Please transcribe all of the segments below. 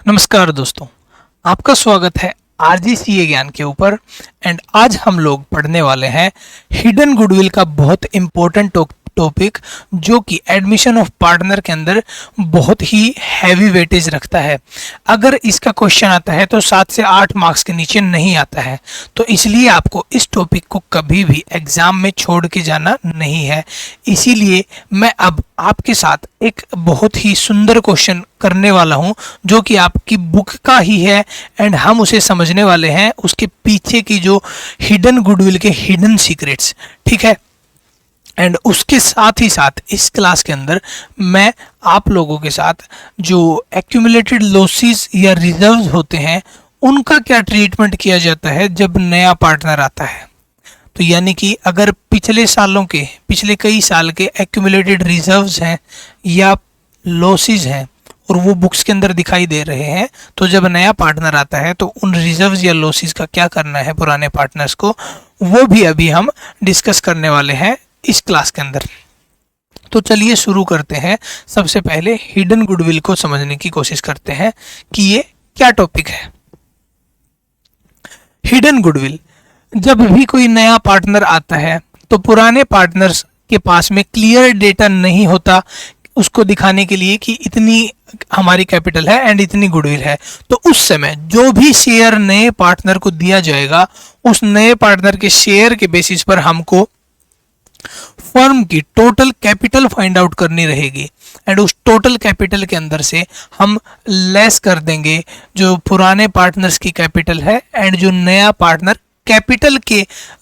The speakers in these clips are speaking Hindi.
नमस्कार दोस्तों, आपका स्वागत है आरजीसीए ज्ञान के ऊपर। एंड आज हम लोग पढ़ने वाले हैं हिडन गुडविल का बहुत इंपॉर्टेंट टॉपिक जो कि एडमिशन ऑफ पार्टनर के अंदर बहुत ही हैवी वेटेज रखता है। अगर इसका क्वेश्चन आता है तो 7 से 8 मार्क्स के नीचे नहीं आता है, तो इसलिए आपको इस टॉपिक को कभी भी एग्जाम में छोड़ के जाना नहीं है। इसीलिए मैं अब आपके साथ एक बहुत ही सुंदर क्वेश्चन करने वाला हूं जो कि आपकी बुक का ही है एंड हम उसे समझने वाले हैं उसके पीछे की जो हिडन गुडविल के हिडन सीक्रेट्स, ठीक है। एंड उसके साथ ही साथ इस क्लास के अंदर मैं आप लोगों के साथ जो एक्यूमुलेटेड लॉसेस या रिजर्व्स होते हैं उनका क्या ट्रीटमेंट किया जाता है जब नया पार्टनर आता है। तो यानी कि अगर पिछले कई साल के एक्यूमुलेटेड रिजर्व्स हैं या लॉसेस हैं और वो बुक्स के अंदर दिखाई दे रहे हैं, तो जब नया पार्टनर आता है तो उन रिजर्व्स या लॉसेस का क्या करना है पुराने पार्टनर्स को, वो भी अभी हम डिस्कस करने वाले हैं इस क्लास के अंदर। तो चलिए शुरू करते हैं। सबसे पहले हिडन गुडविल को समझने की कोशिश करते हैं कि ये क्या टॉपिक है। हिडन गुडविल, जब भी कोई नया पार्टनर आता है तो पुराने पार्टनर्स के पास में क्लियर डेटा नहीं होता उसको दिखाने के लिए कि इतनी हमारी कैपिटल है एंड इतनी गुडविल है। तो उस समय जो भी शेयर नए पार्टनर को दिया जाएगा, उस नए पार्टनर के शेयर के बेसिस पर हमको फर्म की टोटल कैपिटल फाइंड आउट करनी रहेगी एंड उस टोटल कैपिटल के अंदर से हम लेस कर देंगे जो पुराने पार्टनर्स की कैपिटल है एंड जो नया पार्टनर कैपिटल के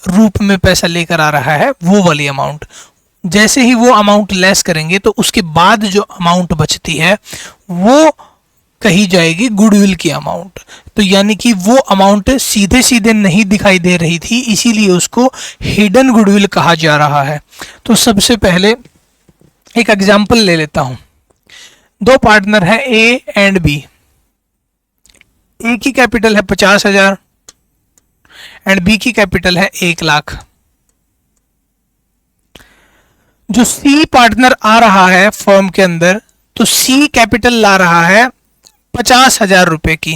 रूप में पैसा लेकर आ रहा है वो वाली अमाउंट। जैसे ही वो अमाउंट लेस करेंगे तो उसके बाद जो अमाउंट बचती है वो कही जाएगी गुडविल की अमाउंट। तो यानी कि वो अमाउंट सीधे सीधे नहीं दिखाई दे रही थी, इसीलिए उसको हिडन गुडविल कहा जा रहा है। तो सबसे पहले एक एग्जांपल ले लेता हूं। दो पार्टनर है ए एंड बी। ए की कैपिटल है 50,000 एंड बी की कैपिटल है 1 लाख। जो सी पार्टनर आ रहा है फर्म के अंदर, तो सी कैपिटल ला रहा है 50,000 रुपए की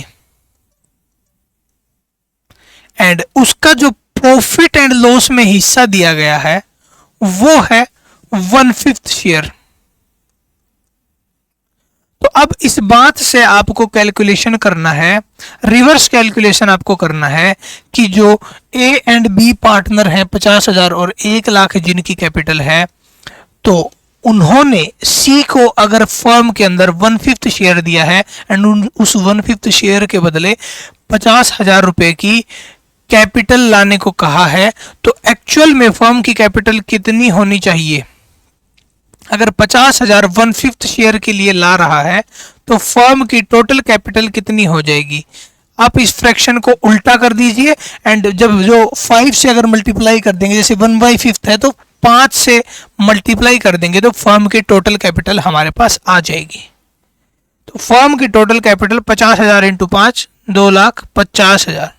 एंड उसका जो प्रॉफिट एंड लॉस में हिस्सा दिया गया है वो है 1/5 शेयर। तो अब इस बात से आपको कैलकुलेशन करना है, रिवर्स कैलकुलेशन आपको करना है कि जो ए एंड बी पार्टनर हैं 50,000 और 1 लाख जिनकी कैपिटल है, तो उन्होंने सी को अगर फर्म के अंदर 1/5 शेयर दिया है एंड उस 1/5 शेयर के बदले 50,000 रुपए की कैपिटल लाने को कहा है, तो एक्चुअल में फर्म की कैपिटल कितनी होनी चाहिए। अगर 50,000 1/5 शेयर के लिए ला रहा है तो फर्म की टोटल कैपिटल कितनी हो जाएगी। आप इस फ्रैक्शन को उल्टा कर दीजिए एंड जब जो 5 से अगर मल्टीप्लाई कर देंगे, जैसे 1/5 है तो 5 से मल्टीप्लाई कर देंगे तो फर्म की टोटल कैपिटल हमारे पास आ जाएगी। तो फर्म की टोटल कैपिटल 50,000 इंटू 5 2,50,000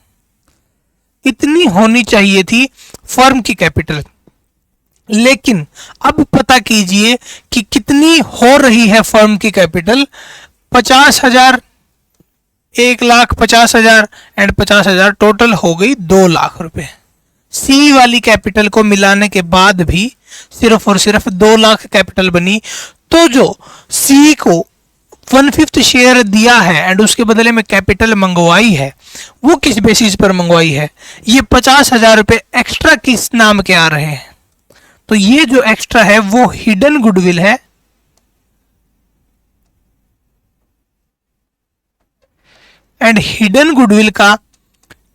इतनी होनी चाहिए थी फर्म की कैपिटल। लेकिन अब पता कीजिए कि कितनी हो रही है फर्म की कैपिटल। 50,000, 1,50,000 एंड 50,000 टोटल हो गई 2 लाख रुपए। सी वाली कैपिटल को मिलाने के बाद भी सिर्फ और सिर्फ 2 लाख कैपिटल बनी। तो जो सी को 1/5 शेयर दिया है एंड उसके बदले में कैपिटल मंगवाई है, वो किस बेसिस पर मंगवाई है। ये 50,000 रुपए एक्स्ट्रा किस नाम के आ रहे हैं, तो ये जो एक्स्ट्रा है वो हिडन गुडविल है। एंड हिडन गुडविल का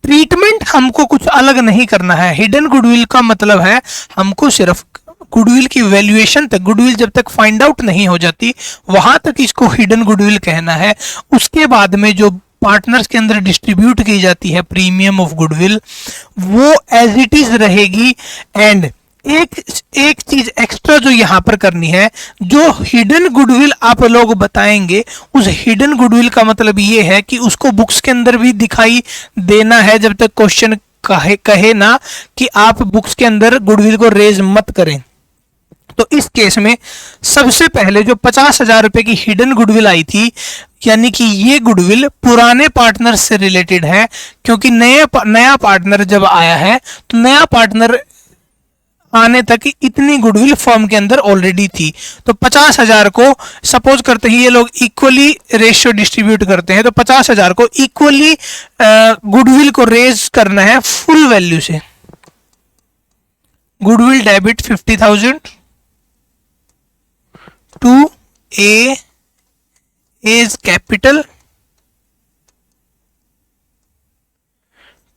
ट्रीटमेंट हमको कुछ अलग नहीं करना है। हिडन गुडविल का मतलब है हमको सिर्फ गुडविल की वैल्यूएशन तक, गुडविल जब तक फाइंड आउट नहीं हो जाती वहां तक इसको हिडन गुडविल कहना है। उसके बाद में जो पार्टनर्स के अंदर डिस्ट्रीब्यूट की जाती है प्रीमियम ऑफ गुडविल, वो एज इट इज रहेगी। एंड एक चीज एक्स्ट्रा जो यहां पर करनी है, जो हिडन गुडविल आप लोग बताएंगे उस हिडन गुडविल का मतलब ये है कि उसको बुक्स के अंदर भी दिखाई देना है जब तक क्वेश्चन कहे ना कि आप बुक्स के अंदर गुडविल को रेज मत करें। तो इस केस में सबसे पहले जो 50,000 रुपए की हिडन गुडविल आई थी, यानी कि ये गुडविल पुराने पार्टनर से रिलेटेड है, क्योंकि नया पार्टनर जब आया है तो नया पार्टनर आने तक इतनी गुडविल फर्म के अंदर ऑलरेडी थी। तो 50,000 को सपोज करते हैं ये लोग इक्वली रेशियो डिस्ट्रीब्यूट करते हैं, तो 50,000 को इक्वली गुडविल को रेज करना है फुल वैल्यू से। Goodwill debit 50,000 to A is capital,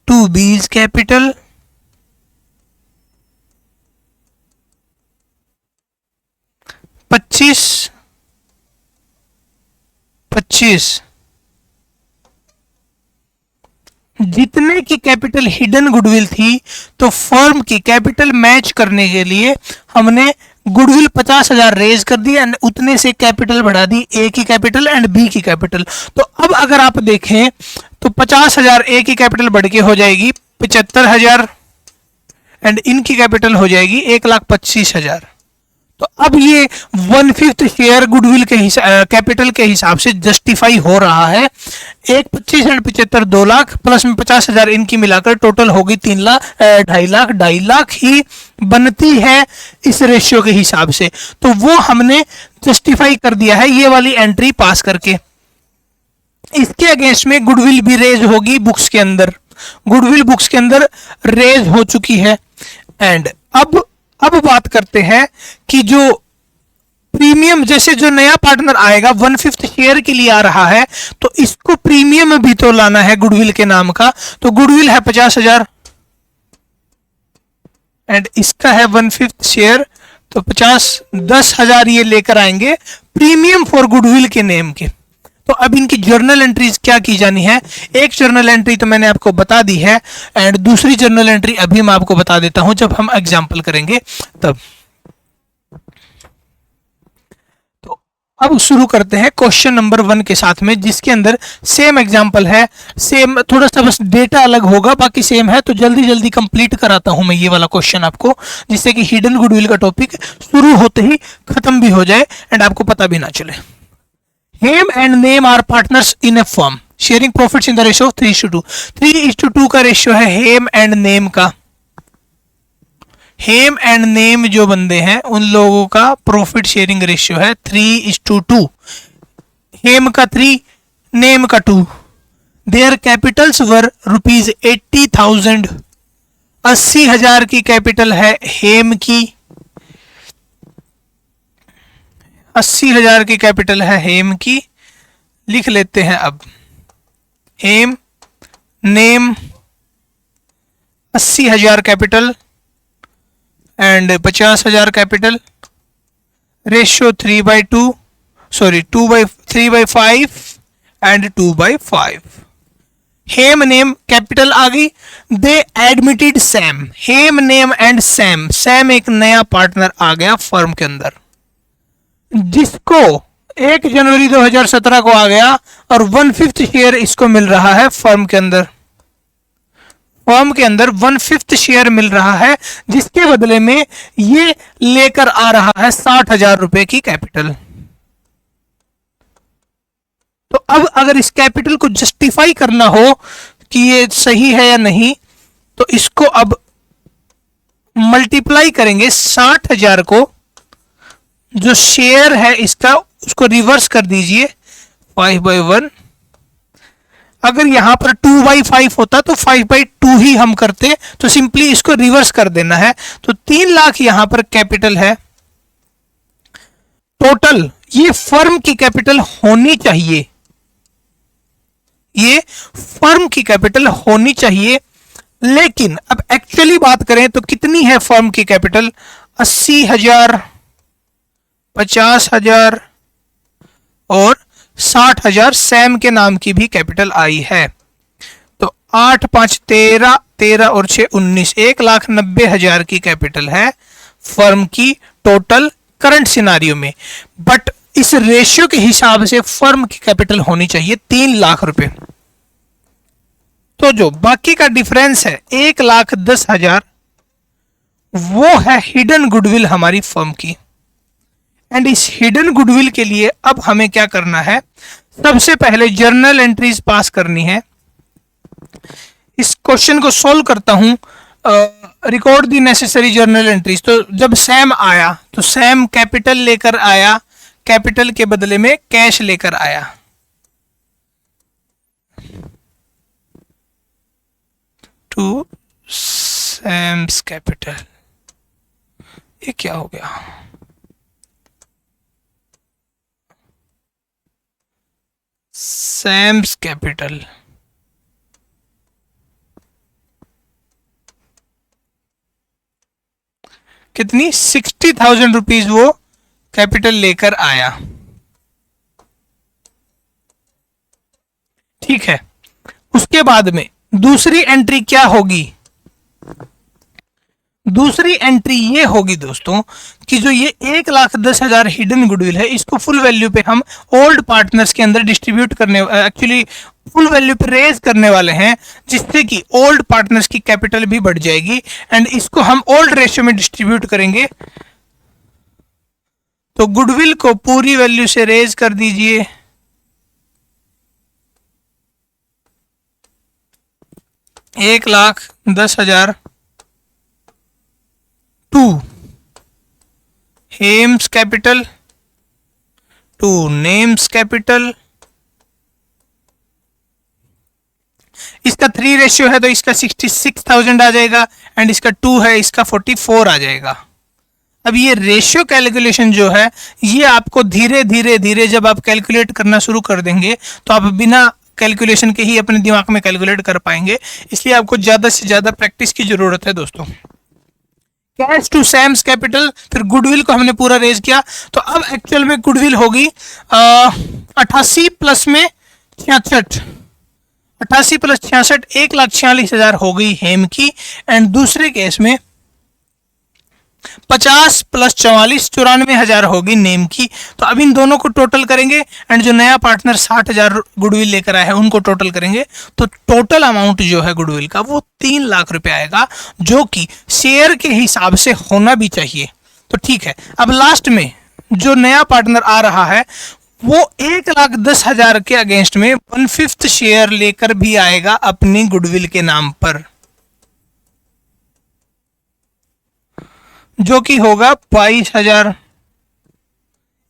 to B is capital, पच्चीस जितने की कैपिटल हिडन गुडविल थी, तो फर्म की कैपिटल मैच करने के लिए हमने गुडविल 50,000 रेज कर दी एंड उतने से कैपिटल बढ़ा दी, ए की कैपिटल एंड बी की कैपिटल। तो अब अगर आप देखें तो 50,000 ए की कैपिटल बढ़ के हो जाएगी 75,000 एंड इनकी कैपिटल हो जाएगी 1,25,000। तो अब ये 1/5 शेयर गुडविल के कैपिटल के हिसाब से जस्टिफाई हो रहा है। 1,25 एंड 75 2 लाख प्लस में 50,000 इनकी मिलाकर टोटल होगी 3 लाख 2.5 लाख 2.5 लाख ही बनती है इस रेशियो के हिसाब से। तो वो हमने जस्टिफाई कर दिया है ये वाली एंट्री पास करके। इसके अगेंस्ट में गुडविल भी रेज होगी बुक्स के अंदर, गुडविल बुक्स के अंदर रेज हो चुकी है। एंड अब बात करते हैं कि जो प्रीमियम, जैसे जो नया पार्टनर आएगा 1/5 शेयर के लिए आ रहा है, तो इसको प्रीमियम भी तो लाना है गुडविल के नाम का। तो गुडविल है 50,000 एंड इसका है 1/5 शेयर, तो 10,000 ये लेकर आएंगे प्रीमियम फॉर गुडविल के नेम के। तो अब इनकी जर्नल एंट्रीज क्या की जानी है? एक जर्नल एंट्री तो मैंने आपको बता दी है एंड दूसरी जर्नल एंट्री अभी मैं आपको बता देता हूं जब हम एग्जाम्पल करेंगे तब। तो अब शुरू करते हैं क्वेश्चन नंबर 1 के साथ में, जिसके अंदर सेम एग्जाम्पल है, सेम थोड़ा सा बस डेटा अलग होगा, बाकी सेम है। तो जल्दी जल्दी कंप्लीट कराता हूं मैं ये वाला क्वेश्चन आपको, जिससे कि हिडन गुडविल का टॉपिक शुरू होते ही खत्म भी हो जाए एंड आपको पता भी ना चले। Hame and Name are partners in a firm, sharing profits in the ratio of 3:2। 3:2 का रेशियो है Hame and Name का। Hame and Name जो बंदे हैं उन लोगों का प्रॉफिट शेयरिंग रेशियो है 3:2। Hame का 3, Name का 2। Their capitals were rupees 80,000। 80,000 की कैपिटल है Hame की, 80,000 की कैपिटल है हेम की। लिख लेते हैं अब Hem Nem 80,000 capital and 50,000 capital, ratio 3/2 sorry 3/5 and 2/5। Hem Nem capital आ गई। They admitted Sam, Hem Nem and Sam, Sam एक नया पार्टनर आ गया फर्म के अंदर, जिसको 1 जनवरी 2017 को आ गया और 1/5 शेयर इसको मिल रहा है फर्म के अंदर। फर्म के अंदर 1/5 शेयर मिल रहा है, जिसके बदले में ये लेकर आ रहा है 60,000 रुपए की कैपिटल। तो अब अगर इस कैपिटल को जस्टिफाई करना हो कि ये सही है या नहीं, तो इसको अब मल्टीप्लाई करेंगे 60,000 को, जो शेयर है इसका उसको रिवर्स कर दीजिए 5/1। अगर यहां पर 2/5 होता तो 5/2 ही हम करते, तो सिंपली इसको रिवर्स कर देना है। तो 3 लाख यहां पर कैपिटल है टोटल। ये फर्म की कैपिटल होनी चाहिए, ये फर्म की कैपिटल होनी चाहिए। लेकिन अब एक्चुअली बात करें तो कितनी है फर्म की कैपिटल? 80,000, 50,000 और 60,000 सैम के नाम की भी कैपिटल आई है। तो 8 5 13, 13 और 6 19, 1,90,000 की कैपिटल है फर्म की टोटल करंट सिनारियो में। बट इस रेशियो के हिसाब से फर्म की कैपिटल होनी चाहिए 3 लाख रुपए। तो जो बाकी का डिफरेंस है 1,10,000, वो है हिडन गुडविल हमारी फर्म की। एंड इस हिडन गुडविल के लिए अब हमें क्या करना है, सबसे पहले जर्नल एंट्रीज पास करनी है। इस क्वेश्चन को सोल्व करता हूं। रिकॉर्ड दी नेसेसरी जर्नल एंट्रीज। तो जब सैम आया तो सैम कैपिटल लेकर आया, कैपिटल के बदले में कैश लेकर आया। टू सैम्स कैपिटल, ये क्या हो गया, सैम्स कैपिटल। कितनी, 60,000 रुपीज वो कैपिटल लेकर आया। ठीक है, उसके बाद में दूसरी एंट्री क्या होगी, दूसरी एंट्री ये होगी दोस्तों कि जो ये 1,10,000 हिडन गुडविल है, इसको फुल वैल्यू पे हम ओल्ड पार्टनर्स के अंदर डिस्ट्रीब्यूट करने, एक्चुअली फुल वैल्यू पे रेज करने वाले हैं, जिससे कि ओल्ड पार्टनर्स की कैपिटल भी बढ़ जाएगी एंड इसको हम ओल्ड रेशियो में डिस्ट्रीब्यूट करेंगे। तो गुडविल को पूरी वैल्यू से रेज कर दीजिए, 1,10,000 to Hem's capital to Nem's capital. इसका 3 रेशियो है तो इसका 66,000 आ जाएगा एंड इसका 2 है, इसका 44 आ जाएगा। अब ये रेशियो कैलकुलेशन जो है ये आपको धीरे धीरे धीरे जब आप कैलकुलेट करना शुरू कर देंगे तो आप बिना कैलकुलेशन के ही अपने दिमाग में कैलकुलेट कर पाएंगे, इसलिए आपको ज्यादा से ज्यादा प्रैक्टिस की जरूरत है दोस्तों। कैश टू सैम्स कैपिटल, फिर गुडविल को हमने पूरा रेज किया, तो अब एक्चुअल में गुडविल होगी 88 प्लस में 66, 88 प्लस 66 1,46,000 हो गई हेम की। एंड दूसरे केस में 50 प्लस 44 94,000 होगी नेम की। तो अब इन दोनों को टोटल करेंगे एंड जो नया पार्टनर 60,000 गुडविल लेकर आया है उनको टोटल करेंगे, तो टोटल अमाउंट जो है गुडविल का वो 3 लाख रुपए आएगा, जो कि शेयर के हिसाब से होना भी चाहिए। तो ठीक है, अब लास्ट में जो नया पार्टनर आ रहा है वो 1,10,000 के अगेंस्ट में 1/5 शेयर लेकर भी आएगा अपनी गुडविल के नाम पर, जो कि होगा 22,000।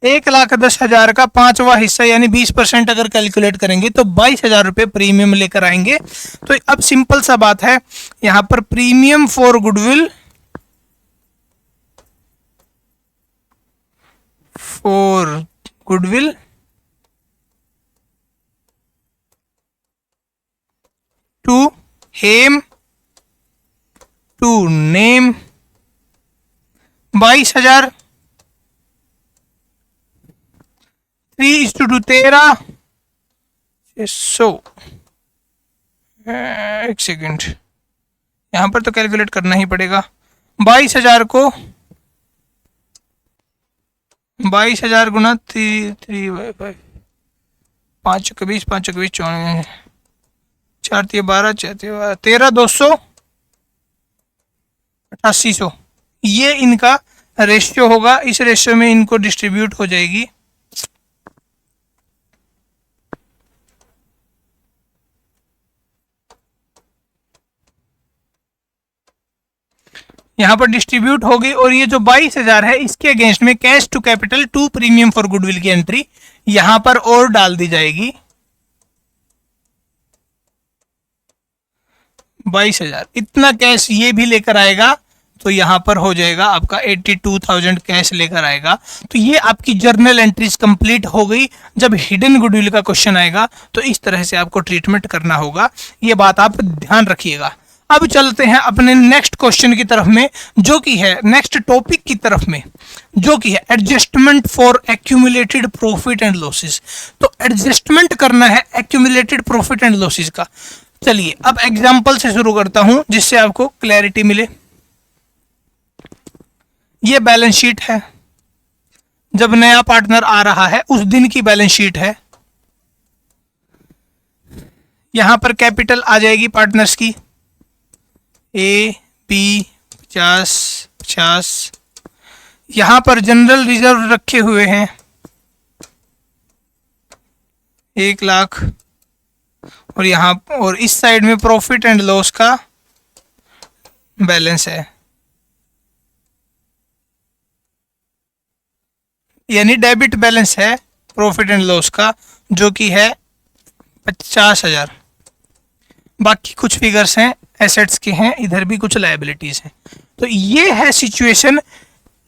1,10,000 का 5वां हिस्सा यानी 20% अगर कैलकुलेट करेंगे तो 22,000 रुपए प्रीमियम लेकर आएंगे। तो अब सिंपल सा बात है, यहां पर प्रीमियम फॉर गुडविल टू हेम टू नेम 22,000, 3:2 13, 600। एक सेकेंड, यहां पर तो कैलकुलेट करना ही पड़ेगा। 22,000 को 22,000 गुना 3/5, 5 का 20, 5 का 20 54, 4 12, 13,200, 8800। ये इनका रेशियो होगा, इस रेशियो में इनको डिस्ट्रीब्यूट हो जाएगी। यहां पर डिस्ट्रीब्यूट होगी और ये जो 22,000 है इसके अगेंस्ट में cash to capital to premium for goodwill की एंट्री यहां पर और डाल दी जाएगी। 22,000 इतना कैश ये भी लेकर आएगा, तो यहां पर हो जाएगा आपका 82,000 कैश लेकर आएगा। तो ये आपकी जर्नल एंट्रीज कंप्लीट हो गई। जब हिडन गुडविल का क्वेश्चन आएगा तो इस तरह से आपको ट्रीटमेंट करना होगा, ये बात आप ध्यान रखिएगा। अब चलते हैं अपने नेक्स्ट क्वेश्चन की तरफ में, जो कि है नेक्स्ट टॉपिक की तरफ में, जो कि है adjustment for accumulated profit and losses. तो एडजस्टमेंट करना है एक्यूमुलेटेड प्रॉफिट एंड लॉसेस का। चलिए अब एग्जांपल से शुरू करता हूं जिससे आपको क्लैरिटी मिले। ये बैलेंस शीट है, जब नया पार्टनर आ रहा है उस दिन की बैलेंस शीट है। यहां पर कैपिटल आ जाएगी पार्टनर्स की, ए बी 50 50, यहां पर जनरल रिजर्व रखे हुए हैं 1 लाख, और यहाँ और इस साइड में प्रॉफिट एंड लॉस का बैलेंस है, यानी डेबिट बैलेंस है प्रॉफिट एंड लॉस का, जो कि है 50,000। बाकी कुछ फिगर्स हैं एसेट्स के हैं, इधर भी कुछ लायबिलिटीज हैं। तो ये है सिचुएशन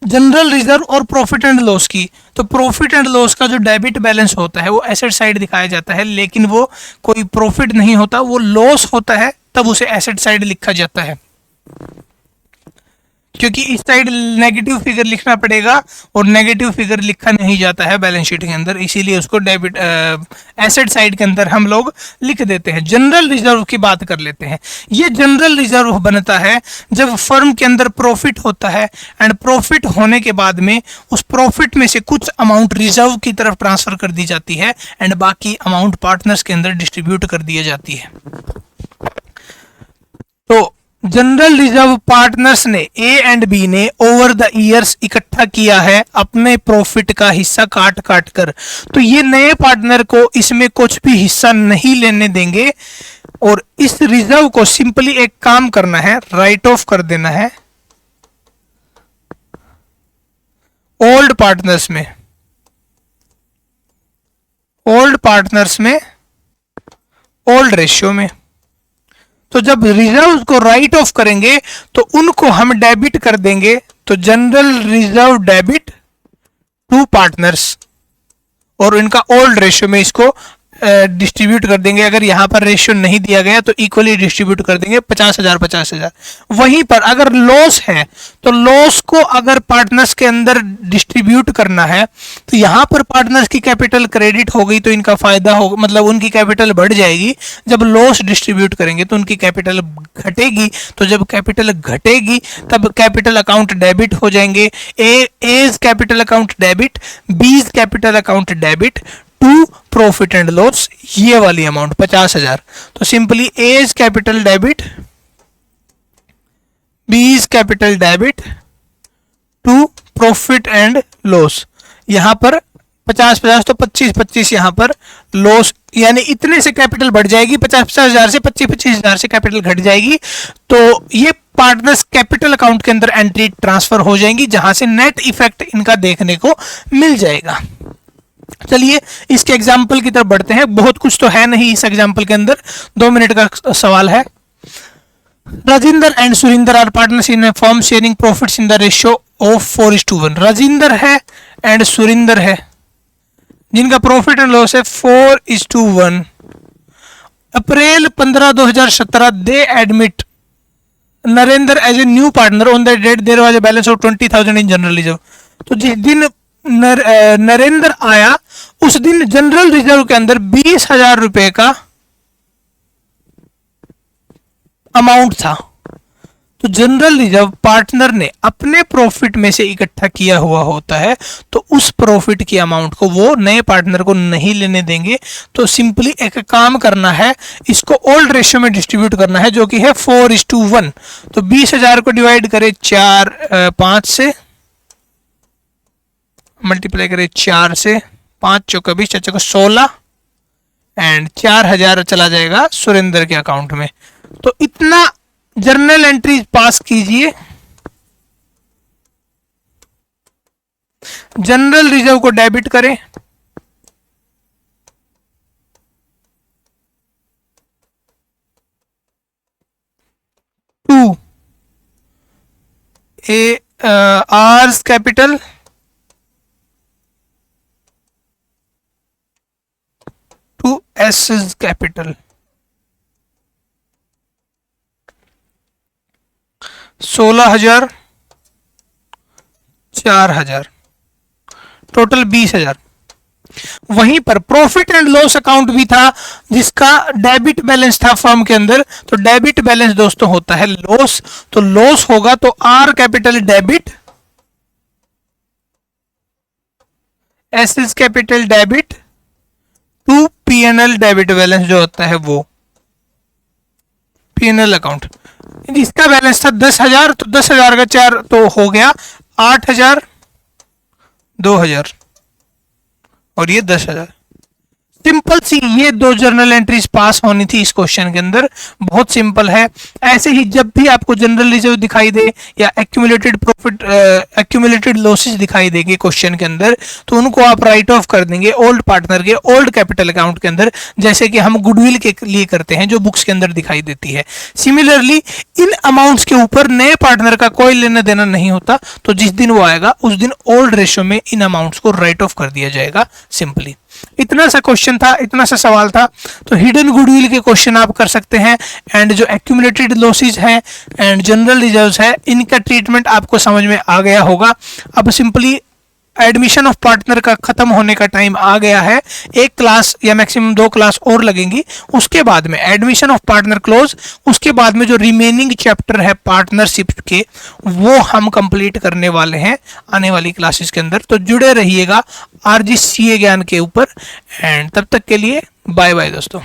जनरल रिजर्व और प्रॉफिट एंड लॉस की। तो प्रॉफिट एंड लॉस का जो डेबिट बैलेंस होता है वो एसेट साइड दिखाया जाता है, लेकिन वो कोई प्रॉफिट नहीं होता, वो लॉस होता है, तब उसे एसेट साइड लिखा जाता है। क्योंकि इस साइड नेगेटिव फिगर लिखना पड़ेगा और नेगेटिव फिगर लिखा नहीं जाता है बैलेंस शीट के अंदर, इसीलिए उसको डेबिट एसेट साइड के अंदर हम लोग लिख देते हैं। जनरल रिजर्व की बात कर लेते हैं। ये जनरल रिजर्व बनता है जब फर्म के अंदर प्रॉफिट होता है, एंड प्रॉफिट होने के बाद में उस प्रॉफिट में से कुछ अमाउंट रिजर्व की तरफ ट्रांसफर कर दी जाती है, एंड बाकी अमाउंट पार्टनर्स के अंदर डिस्ट्रीब्यूट कर दी जाती है। तो जनरल रिजर्व पार्टनर्स ने ए एंड बी ने ओवर द ईयर्स इकट्ठा किया है अपने प्रॉफिट का हिस्सा काट काट कर। तो ये नए पार्टनर को इसमें कुछ भी हिस्सा नहीं लेने देंगे, और इस रिजर्व को सिंपली एक काम करना है, राइट ऑफ कर देना है ओल्ड पार्टनर्स में, ओल्ड रेशियो में। तो जब रिजर्व को राइट ऑफ करेंगे तो उनको हम डेबिट कर देंगे, तो general reserve debit to partners, और इनका ओल्ड रेशियो में इसको डिस्ट्रीब्यूट कर देंगे। अगर यहाँ पर रेशियो नहीं दिया गया तो इक्वली डिस्ट्रीब्यूट कर देंगे 50,000 50,000। वहीं पर अगर लॉस है तो लॉस को अगर पार्टनर्स के अंदर डिस्ट्रीब्यूट करना है, तो यहाँ पर पार्टनर्स की कैपिटल क्रेडिट हो गई तो इनका फायदा हो, मतलब उनकी कैपिटल बढ़ जाएगी। जब लॉस डिस्ट्रीब्यूट करेंगे तो उनकी कैपिटल घटेगी, तो जब कैपिटल घटेगी तब कैपिटल अकाउंट डेबिट हो जाएंगे। A's capital account debit, B's capital account debit to profit and loss, ये वाली अमाउंट 50,000। तो simply A's capital debit, B's capital debit to profit and loss. यहां पर 50-50 तो 25-25 यहां पर लॉस, यानी इतने से कैपिटल बढ़ जाएगी, 50,000 से 25,000 से कैपिटल घट जाएगी। तो ये पार्टनर्स कैपिटल अकाउंट के अंदर एंट्री ट्रांसफर हो जाएंगी, जहां से नेट इफेक्ट इनका देखने को मिल जाएगा। चलिए इसके एग्जाम्पल की तरफ बढ़ते हैं। बहुत कुछ तो है नहीं इस एग्जाम्पल के अंदर, 2 मिनट का सवाल है। Rajinder and Surinder are partners in firm sharing profits in the ratio of 4:1। Rajinder है एंड सुरिंदर है, जिनका प्रॉफिट एंड लॉस है 4:1। April 15 2017 they admit Narendra as a new partner, on the date there was a balance of 20,000 in general reserve. तो जिस दिन नरेंद्र आया उस दिन जनरल रिजर्व के अंदर 20,000 रुपए का अमाउंट था। तो जनरल रिजर्व पार्टनर ने अपने प्रॉफिट में से इकट्ठा किया हुआ होता है, तो उस प्रॉफिट की अमाउंट को वो नए पार्टनर को नहीं लेने देंगे। तो सिंपली एक काम करना है, इसको ओल्ड रेशियो में डिस्ट्रीब्यूट करना है, जो कि है 4:1। तो 20,000 को डिवाइड करें 5 से, मल्टीप्लाई करें 4 से, 5 चौका 20, 4 चौका 16, एंड 4,000 चला जाएगा सुरेंद्र के अकाउंट में। तो इतना जर्नल एंट्री पास कीजिए। जनरल रिजर्व को डेबिट करें, to R's capital to S's capital. 16,000, 4,000, total 20,000। वहीं पर प्रॉफिट एंड लॉस अकाउंट भी था, जिसका डेबिट बैलेंस था फर्म के अंदर। तो डेबिट बैलेंस दोस्तों होता है लॉस, तो लॉस होगा तो R capital debit, S capital debit to PNL debit balance जो होता है वो पीएनएल अकाउंट। इसका बैलेंस था 10,000, तो 10,000 का 4 तो हो गया 8,000, 2000 और ये 10,000। सिंपल सी ये दो जर्नल एंट्रीज पास होनी थी इस क्वेश्चन के अंदर, बहुत सिंपल है। ऐसे ही जब भी आपको जनरल रिजर्व दिखाई दे या एक्यूमुलेटेड प्रॉफिट एक्यूमुलेटेड लॉसेस दिखाई देंगे क्वेश्चन के अंदर, तो उनको आप राइट ऑफ कर देंगे ओल्ड पार्टनर के ओल्ड कैपिटल अकाउंट के अंदर, जैसे कि हम गुडविल के लिए करते हैं जो बुक्स के अंदर दिखाई देती है। सिमिलरली इन अमाउंट्स के ऊपर नए पार्टनर का कोई लेना देना नहीं होता, तो जिस दिन वो आएगा उस दिन ओल्ड रेशियो में इन अमाउंट्स को राइट ऑफ कर दिया जाएगा सिंपली। इतना सा क्वेश्चन था, इतना सा सवाल था। तो हिडन गुडविल के क्वेश्चन आप कर सकते हैं, एंड जो एक्यूमुलेटेड लॉसेस हैं एंड जनरल रिजर्व्स है, इनका ट्रीटमेंट आपको समझ में आ गया होगा। अब सिंपली एडमिशन ऑफ पार्टनर का खत्म होने का टाइम आ गया है। एक क्लास या मैक्सिमम 2 क्लास और लगेंगी, उसके बाद में एडमिशन ऑफ पार्टनर क्लोज, उसके बाद में जो रिमेनिंग चैप्टर है पार्टनरशिप के वो हम कंप्लीट करने वाले हैं आने वाली क्लासेस के अंदर। तो जुड़े रहिएगा आरजीसीए ज्ञान के ऊपर, एंड तब तक के लिए बाय बाय दोस्तों।